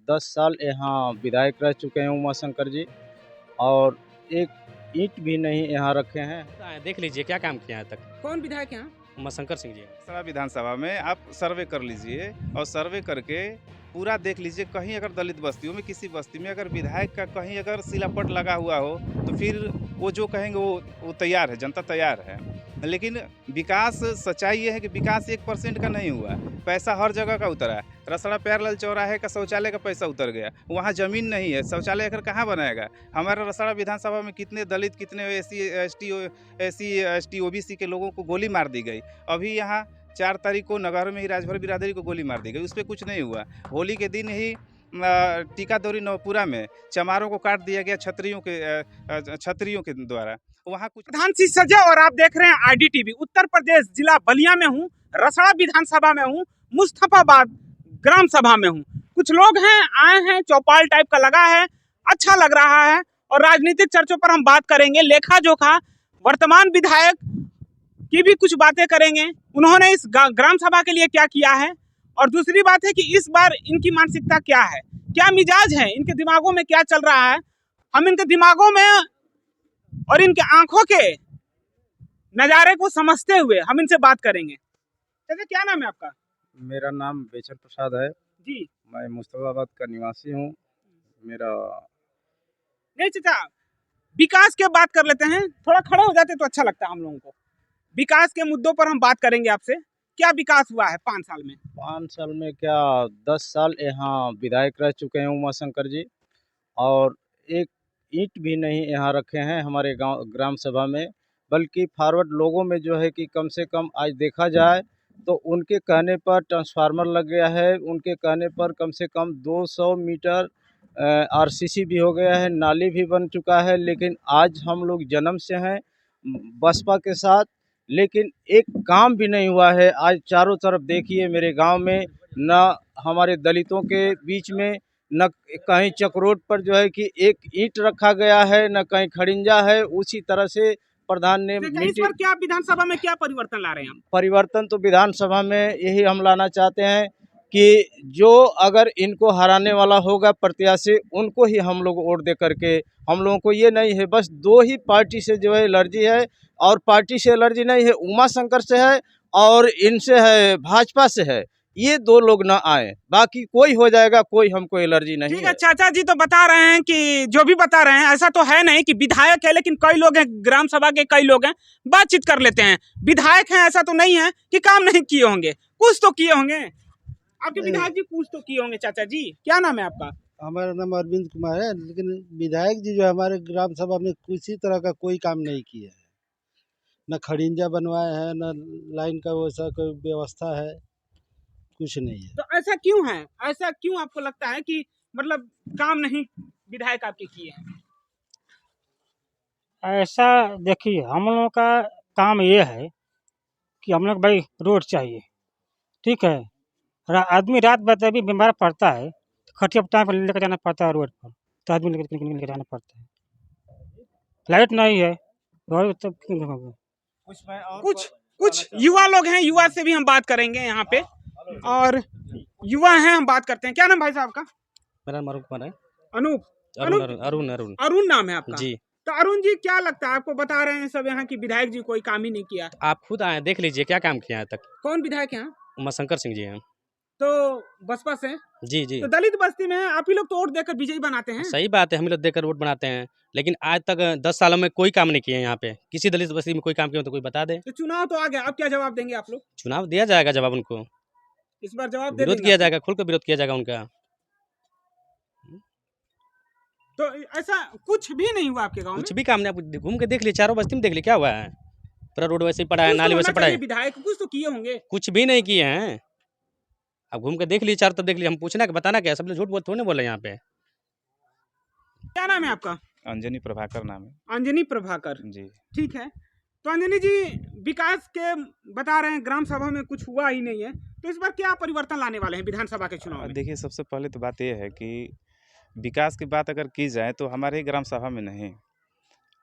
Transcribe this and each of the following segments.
10 साल यहाँ विधायक रह चुके हैं उमाशंकर जी, और एक ईंट भी नहीं यहाँ रखे हैं। देख लीजिए क्या काम किया है तक। कौन विधायक यहाँ? उमाशंकर सिंह जी। सड़ा विधानसभा में आप सर्वे कर लीजिए और सर्वे करके पूरा देख लीजिए, कहीं अगर दलित बस्तियों में किसी बस्ती में अगर विधायक का कहीं अगर शिलापट लगा हुआ हो तो फिर वो जो कहेंगे वो तैयार है, जनता तैयार है। लेकिन विकास, सच्चाई ये है कि विकास 1% का नहीं हुआ, पैसा हर जगह का उतरा है। रसड़ा प्यारलाल चौराहे का शौचालय का पैसा उतर गया, वहाँ ज़मीन नहीं है, शौचालय आखिर कहाँ बनाएगा? हमारे रसड़ा विधानसभा में कितने दलित, कितने एस टी OBC के लोगों को गोली मार दी गई। अभी यहाँ 4 तारीख को नगर में ही राजभर बिरादरी को गोली मार दी गई, उस पर कुछ नहीं हुआ। होली के दिन ही टीकादौरी नवपुरा में चमारों को काट दिया गया छतरियों के द्वारा। वहाँ कुछ प्रधान सी सजा और आप देख रहे हैं IDTV। उत्तर प्रदेश जिला बलिया में हूँ, रसड़ा विधानसभा में हूँ, मुस्तफाबाद ग्राम सभा में हूँ। कुछ लोग हैं, आए हैं, चौपाल टाइप का लगा है, अच्छा लग रहा है। और राजनीतिक चर्चों पर हम बात करेंगे, लेखा जोखा वर्तमान विधायक की भी कुछ बातें करेंगे, उन्होंने इस ग्राम सभा के लिए क्या किया है। और दूसरी बात है कि इस बार इनकी मानसिकता क्या है, क्या मिजाज है, इनके दिमागों में क्या चल रहा है। हम इनके दिमागों में और इनके आंखों के नज़ारे को समझते हुए हम इनसे बात करेंगे। चाचा क्या नाम है आपका? मेरा नाम बेचन प्रसाद है जी। मैं मुस्तफाबाद का निवासी हूँ। मेरा नहीं चाचा, विकास की बात कर लेते हैं, थोड़ा खड़े हो जाते तो अच्छा लगता है हम लोगों को। विकास के मुद्दों पर हम बात करेंगे आपसे। क्या विकास हुआ है 5 साल में? 5 साल में क्या, 10 साल यहाँ विधायक रह चुके हैं उमाशंकर जी, और एक ईंट भी नहीं यहाँ रखे हैं हमारे गांव ग्राम सभा में। बल्कि फॉरवर्ड लोगों में जो है कि कम से कम आज देखा जाए तो उनके कहने पर ट्रांसफार्मर लग गया है, उनके कहने पर कम से कम 200 मीटर RCC भी हो गया है, नाली भी बन चुका है। लेकिन आज हम लोग जन्म से हैं बसपा के साथ, लेकिन एक काम भी नहीं हुआ है। आज चारों तरफ देखिए मेरे गांव में, न हमारे दलितों के बीच में, न कहीं चक रोड पर जो है कि एक ईंट रखा गया है, न कहीं खड़िंजा है। उसी तरह से प्रधान ने इस बार क्या विधानसभा में क्या परिवर्तन ला रहे हैं हम? परिवर्तन तो विधानसभा में यही हम लाना चाहते हैं कि जो अगर इनको हराने वाला होगा प्रत्याशी, उनको ही हम लोग वोट दे करके, हम लोगों को ये नहीं है बस 2 ही पार्टी से जो है एलर्जी है, और पार्टी से एलर्जी नहीं है, उमाशंकर से है और इनसे है, भाजपा से है। ये 2 लोग ना आए, बाकी कोई हो जाएगा, कोई हमको एलर्जी नहीं ठीक है। चाचा जी तो बता रहे हैं कि जो भी बता रहे हैं ऐसा तो है नहीं कि विधायक है, लेकिन कई लोग हैं ग्राम सभा के, कई लोग हैं, बातचीत कर लेते हैं। विधायक हैं ऐसा तो नहीं है कि काम नहीं किए होंगे, कुछ तो किए होंगे। आपके विधायक जी कुछ तो किए होंगे। चाचा जी क्या नाम है आपका? हमारा नाम अरविंद कुमार है, लेकिन विधायक जी जो हमारे ग्राम सभा में किसी तरह का कोई काम नहीं किया है। न खड़िंजा बनवाए हैं, न लाइन का वैसा कोई व्यवस्था है, कुछ नहीं है। तो ऐसा क्यों है, ऐसा क्यों आपको लगता है कि मतलब काम नहीं विधायक आपके किए हैं? ऐसा देखिए, हम लोगों का काम ये है कि हम लोग भाई रोड चाहिए, ठीक है। आदमी रात बरात भी बीमार पड़ता है तो खटिया टाइम पर लेकर जाना पड़ता है रोड पर, तो आदमी लेकर जाना पड़ता है। लाइट नहीं है और तब क्यों होगा? कुछ युवा लोग हैं, युवा से भी हम बात करेंगे यहाँ पे, और युवा हैं, हम बात करते हैं। क्या नाम भाई साहब का? मेरा नाम अरुण कुमार है। अनूप? अरुण अरुण नाम है आपका जी। तो अरुण जी क्या लगता है आपको? बता रहे हैं सब यहाँ की विधायक जी कोई काम ही नहीं किया। आप खुद आए, देख लीजिए क्या काम किया है तक। कौन विधायक यहाँ? उमाशंकर सिंह जी हैं। तो बसपा से? जी जी। तो दलित बस्ती में आप ही लोग तो वोट देकर विजयी बनाते हैं। सही बात है, हम लोग देकर वोट बनाते हैं, लेकिन आज तक 10 सालों में कोई काम नहीं किए यहाँ पे। किसी दलित बस्ती में कोई काम किया हो तो कोई बता दे। तो चुनाव तो आ गया, अब क्या जवाब देंगे आप लोग? चुनाव दिया जाएगा जवाब उनको, इस बार जवाब दे विरोध किया जाएगा, खुल कर विरोध किया जाएगा उनका। तो ऐसा कुछ भी नहीं हुआ आपके गाँव में? कुछ भी काम नहीं, आप घूम के देख लिए, चारों बस्ती में देख लिए क्या हुआ है। पूरा रोड वैसे ही पड़ा है, नाली वैसे पड़ा है, विधायक कुछ तो किए होंगे। कुछ भी नहीं किए हैं। आप घूम के देख लीजिए, चारों तरफ देख लीजिए, हम पूछना कि बताना क्या, सब लोग झूठ बोल थोड़े बोले यहाँ पे। क्या नाम है आपका? अंजनी प्रभाकर नाम है। अंजनी प्रभाकर जी। ठीक है। तो अंजनी जी विकास के बता रहे हैं ग्राम सभा में कुछ हुआ ही नहीं है, तो इस बार क्या परिवर्तन लाने वाले हैं विधानसभा के चुनाव में? देखिए, सबसे पहले तो बात यह है कि विकास की बात अगर की जाए तो हमारे ग्राम सभा में नहीं,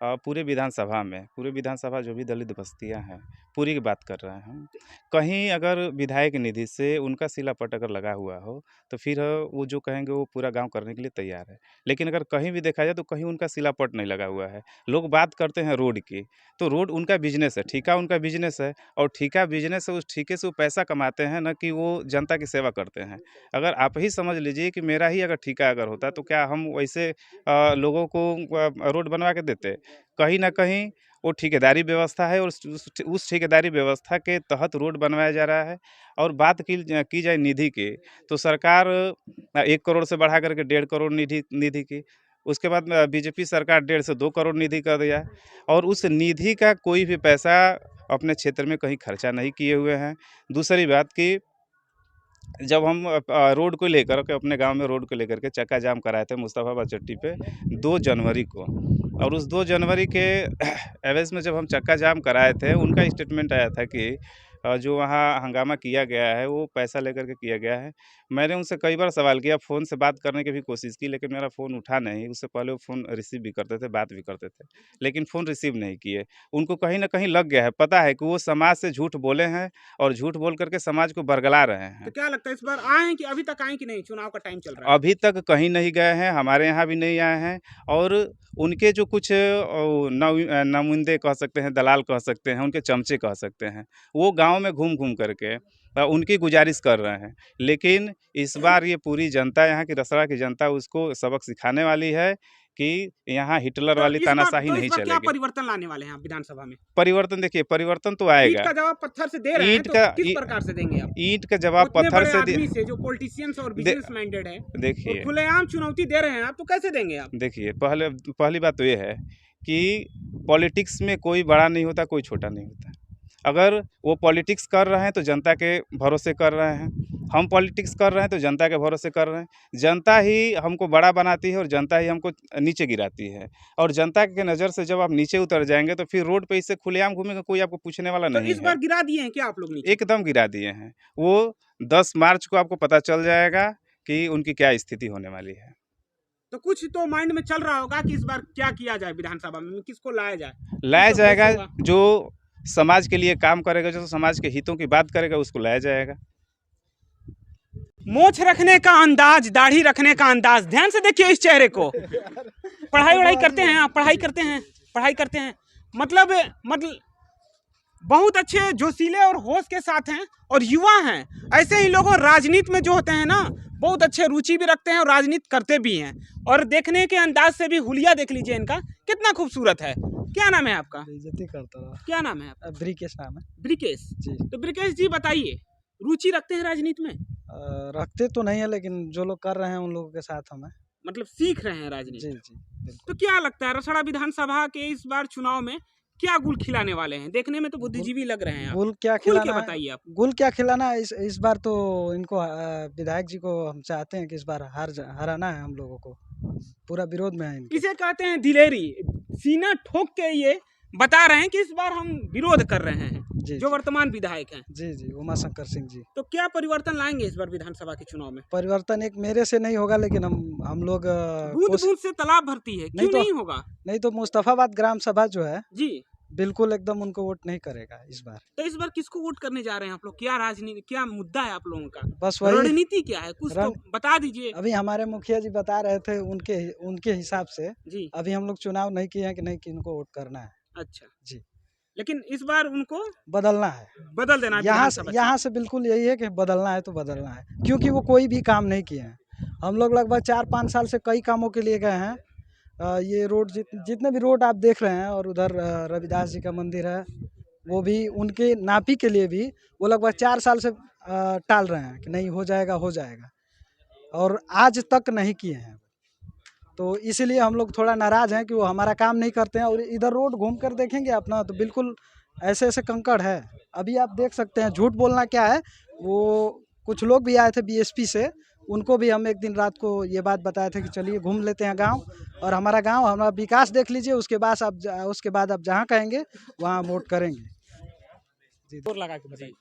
पूरे विधानसभा जो भी दलित बस्तियां हैं, पूरी की बात कर रहे हैं हम। कहीं अगर विधायक निधि से उनका शिलापट अगर लगा हुआ हो, तो फिर वो जो कहेंगे वो पूरा गाँव करने के लिए तैयार है। लेकिन अगर कहीं भी देखा जाए तो कहीं उनका शिलापट नहीं लगा हुआ है। लोग बात करते हैं रोड की, तो रोड उनका बिज़नेस है, ठेका उनका बिज़नेस है, और ठेका बिज़नेस है, उस ठेके से वो पैसा कमाते हैं, ना कि वो जनता की सेवा करते हैं। अगर आप ही समझ लीजिए कि मेरा ही अगर ठेका अगर होता, तो क्या हम वैसे लोगों को रोड बनवा के देते? कहीं न कहीं वो ठेकेदारी व्यवस्था है, और उस ठेकेदारी व्यवस्था के तहत रोड बनवाया जा रहा है। और बात की जाए निधि की, तो सरकार 1 करोड़ से बढ़ा करके 1.5 करोड़ निधि की। उसके बाद बीजेपी सरकार 1.5 से 2 करोड़ निधि कर दिया, और उस निधि का कोई भी पैसा अपने क्षेत्र में कहीं खर्चा नहीं किए हुए हैं। दूसरी बात कि जब हम रोड को लेकर के अपने गांव में रोड को लेकर के चक्का जाम कराए थे मुस्तफाबाद चट्टी पे 2 जनवरी को, और उस 2 जनवरी के एवज में जब हम चक्का जाम कराए थे, उनका स्टेटमेंट आया था कि जो वहाँ हंगामा किया गया है वो पैसा लेकर के किया गया है। मैंने उनसे कई बार सवाल किया, फ़ोन से बात करने की भी कोशिश की, लेकिन मेरा फ़ोन उठा नहीं। उससे पहले वो फ़ोन रिसीव भी करते थे, बात भी करते थे, लेकिन फ़ोन रिसीव नहीं किए। उनको कहीं न कहीं लग गया है, पता है कि वो समाज से झूठ बोले हैं, और झूठ बोल कर के समाज को बरगला रहे हैं। तो क्या लगता है इस बार आए हैं कि अभी तक आए कि नहीं? चुनाव का टाइम चल रहा है। अभी तक कहीं नहीं गए हैं, हमारे यहाँ भी नहीं आए हैं, और उनके जो कुछ नुमाइंदे कह सकते हैं, दलाल कह सकते हैं, उनके चमचे कह सकते हैं, वो गाँव में घूम-घूम करके उनकी गुजारिश कर रहे हैं। लेकिन इस बार ये पूरी जनता, यहाँ की रसड़ा की जनता उसको सबक सिखाने वाली है कि यहाँ हिटलर वाली तानाशाही नहीं इस बार क्या चलेगी। परिवर्तन लाने वाले हैं आप विधानसभा में? परिवर्तन देखिए, परिवर्तन तो ईंट आएगा। का जवाब पत्थर से दे रहे हैं, ईंट तो का किस ई प्रकार से देंगे आप? ईंट का जवाब उतने पत्थर बड़े से आदमी से जो पॉलिटिशियंस और बिजनेस माइंडेड है, देखिए, और खुलेआम चुनौती दे रहे हैं आप, तो कैसे देंगे आप? देखिए, पहली बात तो ये है कि पॉलिटिक्स में कोई बड़ा नहीं होता, कोई छोटा नहीं होता। अगर वो पॉलिटिक्स कर रहे हैं तो जनता के भरोसे कर रहे हैं, हम पॉलिटिक्स कर रहे हैं तो जनता के भरोसे कर रहे हैं। जनता ही हमको बड़ा बनाती है, और जनता ही हमको नीचे गिराती है। और जनता के नज़र से जब आप नीचे उतर जाएंगे, तो फिर रोड पे इससे खुलेआम घूमेंगे, कोई आपको पूछने वाला तो नहीं इस है। बार गिरा दिए हैं क्या आप लोग नीचे? एकदम गिरा दिए हैं। वो 10 मार्च को आपको पता चल जाएगा कि उनकी क्या स्थिति होने वाली है। तो कुछ तो माइंड में चल रहा होगा कि इस बार क्या किया जाए विधानसभा में, किसको लाया जाए? लाया किसका जाएगा, फेस होगा? जो समाज के लिए काम करेगा, जो समाज के हितों की बात करेगा, उसको लाया जाएगा। मोछ रखने का अंदाज, दाढ़ी रखने का अंदाज, ध्यान से देखिए इस चेहरे को। पढ़ाई करते हैं आप? पढ़ाई करते हैं मतलब बहुत अच्छे जोशीले और होश के साथ हैं, और युवा हैं। ऐसे ही लोग राजनीति में जो होते हैं ना, बहुत अच्छे रुचि भी रखते हैं और राजनीति करते भी हैं। और देखने के अंदाज से भी हुलिया देख लीजिए इनका, कितना खूबसूरत है। क्या नाम है आपका? बेइज्जती करता रहा। क्या नाम है आपका? ब्रिकेश नाम है ब्रिकेश जी। तो ब्रिकेश जी बताइए, रुचि रखते हैं राजनीति में? रखते तो नहीं है, लेकिन जो लोग कर रहे हैं उन लोगों के साथ हम हैं। मतलब सीख रहे हैं जी राजनीति। जी बिल्कुल। तो क्या लगता है रसड़ा विधानसभा के इस बार चुनाव में क्या गुल खिलाने वाले हैं? देखने में तो बुद्धिजीवी लग रहे हैं आप। गुल क्या खुल के खिलाना है? बताइए आप। गुल क्या खिलाना है? इस बार तो इनको विधायक जी को हम चाहते हैं कि इस बार हराना है हम लोगों को। पूरा विरोध में है इनके। इसे कहते हैं दिलेरी। सीना ठोक के ये बता रहे हैं कि इस बार हम विरोध कर रहे हैं, जी जो जी वर्तमान विधायक हैं। जी जी उमा शंकर सिंह जी। तो क्या परिवर्तन लाएंगे इस बार विधानसभा के चुनाव में? परिवर्तन एक मेरे से नहीं होगा, लेकिन हम लोग बूंद बूंद से तालाब भरती है, क्यों नहीं होगा? नहीं तो मुस्तफाबाद ग्राम सभा जो है जी, बिल्कुल एकदम उनको वोट नहीं करेगा इस बार। तो इस बार किसको वोट करने जा रहे हैं आप लोग? क्या राजनीति, क्या मुद्दा है आप लोगों का? बस वही रणनीति क्या है, कुछ तो बता दीजिए। अभी हमारे मुखिया जी बता रहे थे, उनके हिसाब से जी, अभी हम लोग चुनाव नहीं किए हैं कि नहीं कि इनको वोट करना है। अच्छा जी। लेकिन इस बार उनको बदलना है, बदल देना है विधानसभा से। यहाँ से बिल्कुल यही है कि बदलना है तो बदलना है, क्योंकि वो कोई भी काम नहीं किए हैं। हम लोग लगभग 4-5 साल से कई कामों के लिए गए हैं। ये रोड जितने भी रोड आप देख रहे हैं, और उधर रविदास जी का मंदिर है, वो भी उनके नापी के लिए भी वो लगभग 4 साल से टाल रहे हैं कि नहीं हो जाएगा, और आज तक नहीं किए हैं। तो इसीलिए हम लोग थोड़ा नाराज़ हैं कि वो हमारा काम नहीं करते हैं। और इधर रोड घूम कर देखेंगे अपना, तो बिल्कुल ऐसे ऐसे कंकड़ है। अभी आप देख सकते हैं, झूठ बोलना क्या है। वो कुछ लोग भी आए थे बीएसपी से, उनको भी हम एक दिन रात को ये बात बताए थे कि चलिए घूम लेते हैं गांव, और हमारा विकास देख लीजिए, उसके बाद आप जहां कहेंगे वहां वोट करेंगे। जोर लगा के बताइए।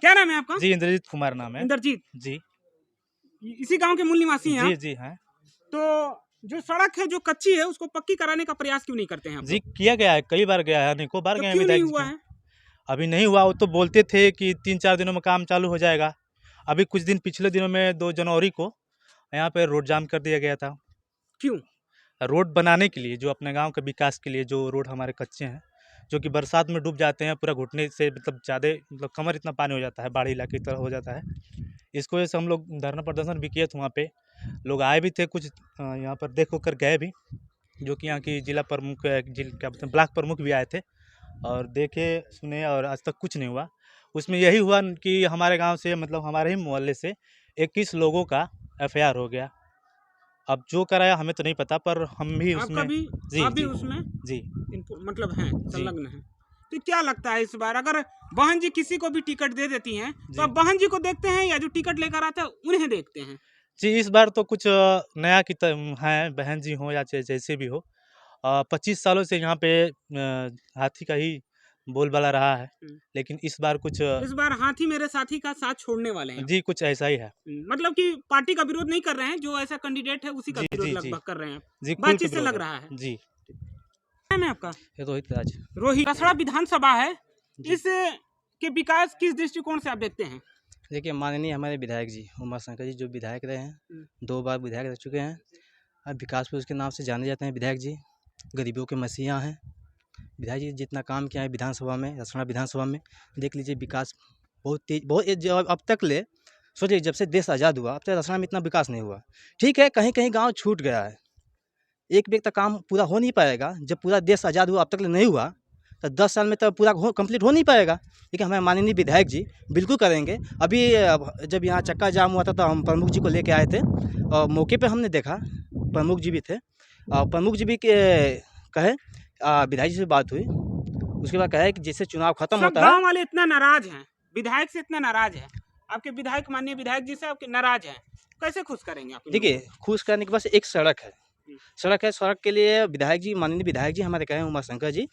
क्या नाम है आपका? जी, इंद्रजीत कुमार नाम है। इंद्रजीत जी इसी गांव के मूल निवासी हैं जी आप? जी हैं। तो जो सड़क है जो कच्ची है उसको पक्की कराने का प्रयास क्यों नहीं करते हैं आप जी किया गया है, कई बार गया है, अनेकों बार तो गए हैं क्यों नहीं विधायक जी हुआ के। है? अभी नहीं हुआ, वो तो बोलते थे कि 3-4 दिनों में काम चालू हो जाएगा। अभी कुछ दिन पिछले दिनों में 2 जनवरी को यहाँ पे रोड जाम कर दिया गया था। क्यों? रोड बनाने के लिए, जो अपने गाँव के विकास के लिए, जो रोड हमारे कच्चे हैं, जो कि बरसात में डूब जाते हैं, पूरा घुटने से मतलब ज़्यादा मतलब कमर इतना पानी हो जाता है, बाढ़ इलाके की तरह हो जाता है। इसको वजह से हम लोग धरना प्रदर्शन भी किए थे वहाँ पे। लोग आए भी थे कुछ यहाँ पर देख कर गए भी, जो कि यहाँ की जिला प्रमुख क्या बोलते हैं ब्लॉक प्रमुख भी आए थे और देखे सुने, और आज तक कुछ नहीं हुआ। उसमें यही हुआ कि हमारे गांव से मतलब हमारे ही मोहल्ले से 21 लोगों का एफआईआर हो गया। अब जो कराया हमें तो नहीं पता, पर हम भी आपका उसमें भी जी आप भी जी उसमें जी मतलब हैं संलग्न हैं। तो क्या लगता है इस बार अगर बहन जी किसी को भी टिकट दे देती हैं तो जी। आप बहन जी को देखते हैं या जो टिकट लेकर आते हैं उन्हें देखते हैं? जी इस बार तो कुछ नया की हैं, बहन जी हो या जैसे भी हो। 25 सालों से यहाँ पे हाथी का ही बोलबाला रहा है, लेकिन इस बार कुछ इस बार हाथी मेरे साथी का साथ छोड़ने वाले हैं। जी कुछ ऐसा ही है। मतलब कि पार्टी का विरोध नहीं कर रहे हैं, जो ऐसा कैंडिडेट है उसी का जी विरोध जी जी लगभग कर रहे हैं। जी खुल के बातचीत से विरोध लग रहा है। जी। क्या नाम है आपका? रोहित राज। रोहित। रसड़ा विधानसभा है, इस के विकास किस दृष्टिकोण से आप देखते हैं? देखिए माननीय हमारे विधायक जी उमा शंकर जी जो विधायक रहे हैं, 2 बार विधायक रह चुके हैं। अब विकास पुरुष के नाम से जाने जाते हैं विधायक जी। गरीबों के मसीहा हैं विधायक जी। जितना काम किया है विधानसभा में, रसड़ा विधानसभा में, देख लीजिए विकास बहुत तेज, बहुत जो अब तक ले सोचिए जब से देश आज़ाद हुआ अब तक रसड़ा में इतना विकास नहीं हुआ। ठीक है, कहीं कहीं गाँव छूट गया है, एक व्यक्ति का काम पूरा हो नहीं पाएगा। जब पूरा देश आज़ाद हुआ अब तक नहीं हुआ तो 10 साल में तो पूरा कंप्लीट हो नहीं पाएगा। लेकिन हमारे माननीय विधायक जी बिल्कुल करेंगे। अभी जब यहाँ चक्का जाम हुआ था तो हम प्रमुख जी को लेके आए थे और मौके पे हमने देखा प्रमुख जी भी थे और प्रमुख जी भी कहे विधायक जी से बात हुई। उसके बाद कहे कि जैसे चुनाव खत्म सब होता है। गांव वाले इतना नाराज हैं, विधायक से इतना नाराज है, आपके विधायक माननीय विधायक जी से आपके नाराज हैं, कैसे खुश करेंगे आप? देखिए खुश करने के पास एक सड़क है, सड़क के लिए विधायक जी, माननीय विधायक जी हमारे कहे उमा शंकर जी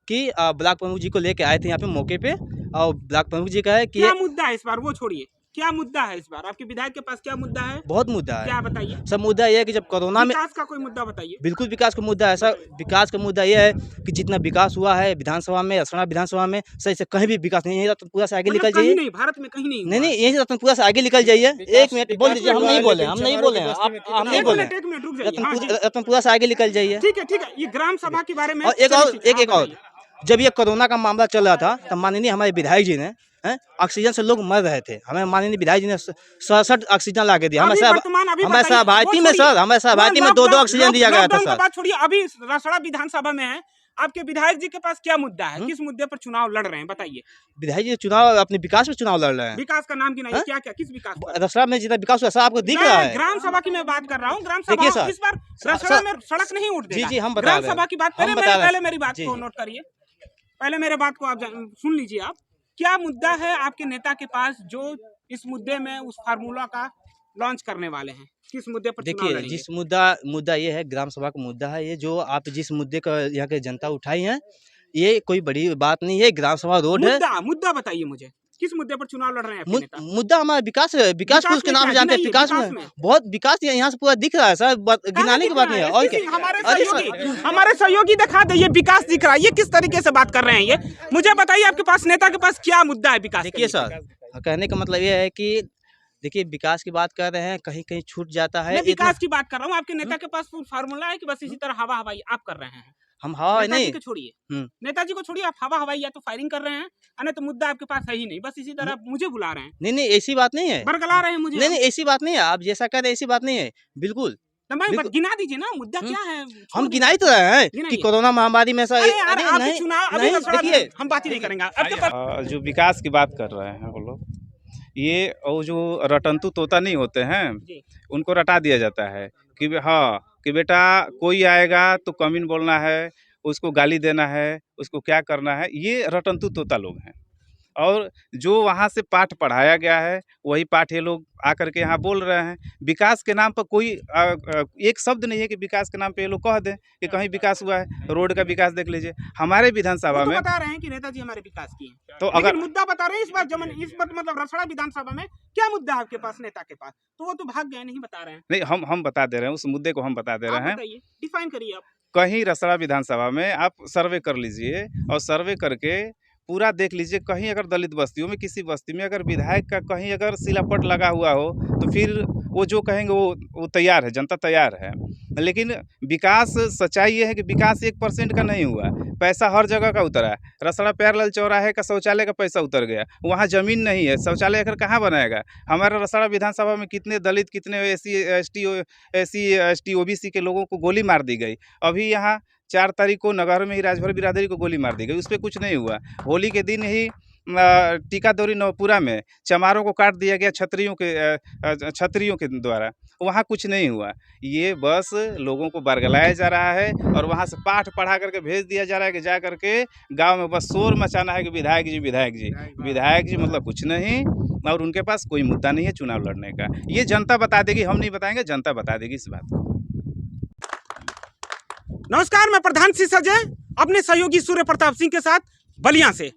कि ब्लॉक प्रमुख जी को लेके आए थे यहाँ पे मौके पे और ब्लॉक प्रमुख जी कहे कि क्या मुद्दा है इस बार, वो छोड़िए, क्या मुद्दा है इस बार आपके विधायक के पास? क्या मुद्दा है? बहुत मुद्दा है। क्या बताइए? सब मुद्दा यह है कि जब कोरोना में विकास का कोई मुद्दा बताइए। बिल्कुल विकास का मुद्दा है सर। विकास का मुद्दा यह है कि जितना विकास हुआ है विधानसभा में, रसड़ा विधानसभा में, सही से कहीं भी विकास नहीं है। रतनपुरा से आगे मतलब निकल कहीं जाइए। नहीं, भारत में कहीं नहीं नहीं हुआ। नहीं, यही रतनपुरा से आगे निकल जाइए। एक मिनट बोल दीजिए, हम नहीं बोले, हम नहीं बोले, हम नहीं बोले। एक मिनट रुक जाइए। हाँ जी, रतनपुरा से आगे निकल जाइए। ठीक है, ये ग्राम सभा के बारे में और एक और, जब ये कोरोना का मामला चल रहा था तब माननीय हमारे विधायक जी ने ऑक्सीजन से लोग मर रहे थे, हमें माननीय विधायक जी ने 67 ऑक्सीजन ला के दिया। हमारे सहभागी में सर, हमारे सहभागी में 2-2 ऑक्सीजन दिया गया था सर। बात छोड़िए, अभी रसड़ा विधानसभा में है, आपके विधायक जी के पास क्या मुद्दा है? किस मुद्दे पर चुनाव लड़ रहे हैं बताइए? विधायक जी चुनाव अपने विकास में चुनाव लड़ रहे हैं। विकास का नाम गिनाइए, क्या क्या किस विकास पर? रसड़ा में जितना विकास हुआ सब आपको दिख रहा है। ग्राम सभा की मैं बात कर रहा हूँ। ग्राम देखिए सभा सर, इस बार रसड़ा में सड़क नहीं उठ देगा। जी हम बता ग्राम रहे हैं। सभा की बात पहले मेरी बात को नोट करिए, पहले मेरे बात को आप सुन लीजिए। आप क्या मुद्दा है आपके नेता के पास जो इस मुद्दे में उस फार्मूला का लॉन्च करने वाले हैं? किस मुद्दे पर चुनाव देखिए, लड़ेंगे? जिस मुद्दा ये है, ग्राम सभा का मुद्दा है ये, जो आप जिस मुद्दे का यहाँ के जनता उठाई है, ये कोई बड़ी बात नहीं है। ग्राम सभा रोड है। मुद्दा बताइए मुझे, किस मुद्दे पर चुनाव लड़ रहे हैं आपके नेता? मुद्दा हमारा विकास है। विकास पुरुष के नाम से जानते हैं। विकास में बहुत विकास यहाँ से पूरा दिख रहा है सर, गिनाने की बात नहीं है। और हमारे सहयोगी दिखा दे, ये विकास दिख रहा है। ये किस तरीके से बात कर रहे हैं? ये मुझे बताइए, आपके पास नेता के पास क्या मुद्दा है विकास? देखिए सर, कहने का मतलब ये है कि देखिए विकास की बात कर रहे हैं, कहीं कहीं छूट जाता है। मैं विकास की बात कर रहा हूँ, आपके नेता के पास फार्मूला है कि बस इसी तरह हवा हवाई आप कर रहे हैं? हम हवा नहीं, छोड़िए नेताजी को छोड़िए, आप हवा हवाई या तो फायरिंग कर रहे हैं, नहीं तो मुद्दा आपके पास है ही नहीं, बस इसी तरह मुझे बुला रहे हैं। नहीं ऐसी बात नहीं है, बरगला रहे हैं मुझे। नहीं ऐसी बात नहीं है, आप जैसा कह रहे हैं ऐसी बात नहीं है। बिल्कुल गिना दीजिए ना, मुद्दा क्या है? हम गिनाई तो रहे हैं कि कोरोना महामारी में सर देखिए, हम बात ही नहीं करेंगे। जो विकास की बात कर रहे हैं वो लोग, ये और जो रटंतु तोता नहीं होते हैं, उनको रटा दिया जाता है कि हाँ कि बेटा कोई आएगा तो कमीन बोलना है, उसको गाली देना है, उसको क्या करना है। ये रटंतु तोता लोग हैं। और जो वहाँ से पाठ पढ़ाया गया है वही पाठ ये लोग आकर के यहाँ बोल रहे हैं। विकास के नाम पर कोई एक शब्द नहीं है कि विकास के नाम पे ये लोग कह दें कि कहीं विकास हुआ है। रोड का विकास देख लीजिए हमारे विधानसभा वो तो में। बता रहे हैं कि नेताजी हमारे विकास किए हैं, तो लेकिन अगर मुद्दा बता रहे हैं इस बार मतलब रसड़ा विधानसभा में क्या मुद्दा है आपके पास, नेता के पास, तो वो तो भाग गए, नहीं बता रहे हैं। नहीं, हम बता दे रहे हैं, उस मुद्दे को हम बता दे रहे हैं। बताइए, डिफाइन करिए आप। कहीं रसड़ा विधानसभा में आप सर्वे कर लीजिए और सर्वे करके पूरा देख लीजिए, कहीं अगर दलित बस्तियों में किसी बस्ती में अगर विधायक का कहीं अगर शिलापट लगा हुआ हो तो फिर वो जो कहेंगे वो तैयार है, जनता तैयार है। लेकिन विकास, सच्चाई ये है कि विकास 1% का नहीं हुआ, पैसा हर जगह का उतरा है। रसड़ा प्यारलाल चौराहे का शौचालय का पैसा उतर गया, वहाँ ज़मीन नहीं है, शौचालय आखिर कहाँ बनाएगा। हमारा रसड़ा विधानसभा में कितने दलित, कितने एस टी OBC के लोगों को गोली मार दी गई। अभी यहाँ 4 तारीख को नगर में ही राजभर बिरादरी को गोली मार दी गई, उस पर कुछ नहीं हुआ। होली के दिन ही टीकादौरी नवपुरा में चमारों को काट दिया गया छतरियों के द्वारा, वहाँ कुछ नहीं हुआ। ये बस लोगों को बरगलाया जा रहा है और वहाँ से पाठ पढ़ा करके भेज दिया जा रहा है कि जा करके गांव में बस शोर मचाना है कि विधायक जी विधायक जी विधायक जी, मतलब कुछ नहीं। और उनके पास कोई मुद्दा नहीं है चुनाव लड़ने का। ये जनता बता देगी, हम नहीं बताएंगे, जनता बता देगी इस बात को। नमस्कार, मैं प्रधान सिंह सजय अपने सहयोगी सूर्य प्रताप सिंह के साथ बलिया से।